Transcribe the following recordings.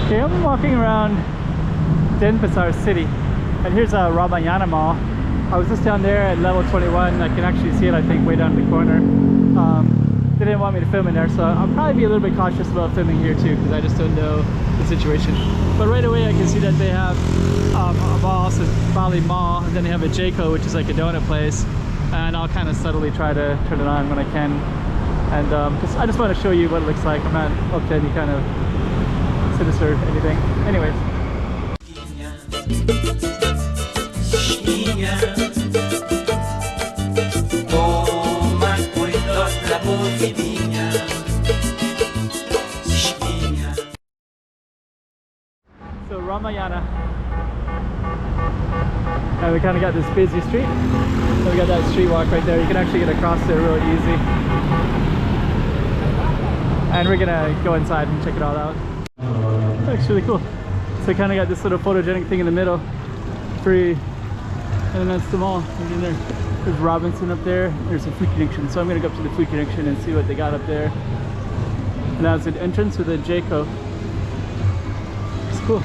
Okay, I'm walking around Denpasar city, and here's a Ramayana mall. I was just down there at level 21. I can actually see it, I think, way down in the corner. They didn't want me to film in there, so I'll probably be a little bit cautious about filming here too, because I just don't know the situation. But right away I can see that they have a mall, so Bali Mall, and then they have a Jco, which is like a donut place, and I'll kind of subtly try to turn it on when I can. And I just want to show you what it looks like. I'm not up to any kind of sinister anything. Anyways. So Ramayana, and we kind of got this busy street. So we got that street walk right there. You can actually get across there real easy. And we're gonna go inside and check it all out. That's really cool. So kind of got this little photogenic thing in the middle, free, and then that's the mall. Right in there. There's Robinson up there. There's a food connection, so I'm gonna go up to the food connection and see what they got up there. And that's an entrance with a Jco. It's cool.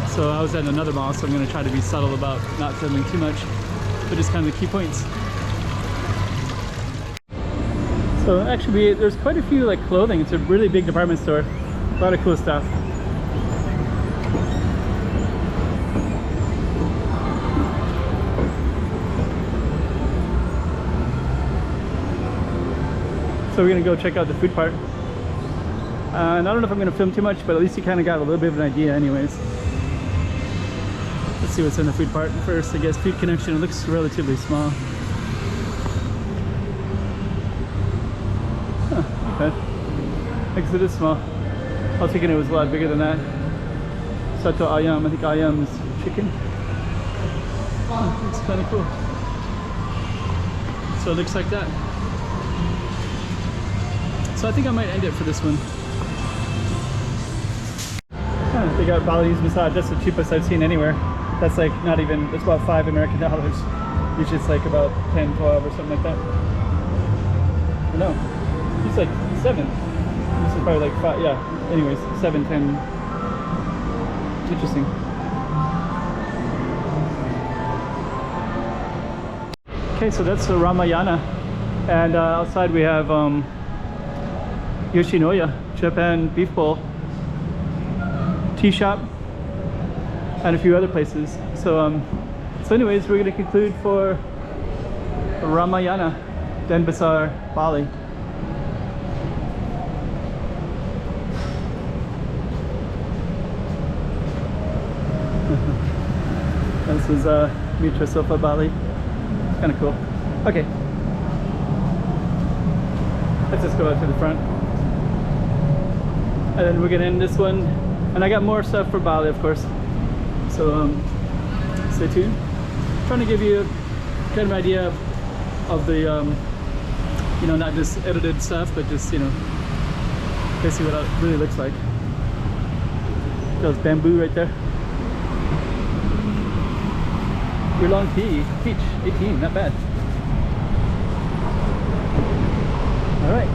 So I was at another mall, so I'm gonna try to be subtle about not filming too much, but just kind of the key points. So actually, there's quite a few like clothing. It's a really big department store. A lot of cool stuff. So we're gonna go check out the food part. And I don't know if I'm gonna film too much, but at least you kind of got a little bit of an idea anyways. Let's see what's in the food part first. I guess food connection, it looks relatively small. Huh, okay. I guess it is small. I was thinking it was a lot bigger than that. Sato ayam, I think ayam is chicken. Oh, it's kind of cool. So it looks like that. So I think I might end it for this one. Huh, they got Balinese massage. That's the cheapest I've seen anywhere. That's like not even, it's about $5 American. Usually it's like about 10, 12 or something like that. No, it's like 7. This is probably like 5, yeah. Anyways, 7, 10. Interesting. Okay, so that's the Ramayana. And outside we have Yoshinoya, Japan beef bowl, tea shop, and a few other places. So anyways, we're going to conclude for Ramayana, Denpasar, Bali. This is Mitra Sofa Bali. It's kind of cool. Okay, let's just go out to the front. And then we're gonna end this one. And I got more stuff for Bali, of course. So stay tuned. I'm trying to give you kind of an idea of the, you know, not just edited stuff, but just, you know, basically what it really looks like. There's bamboo right there. Your long peach, 18, not bad. All right.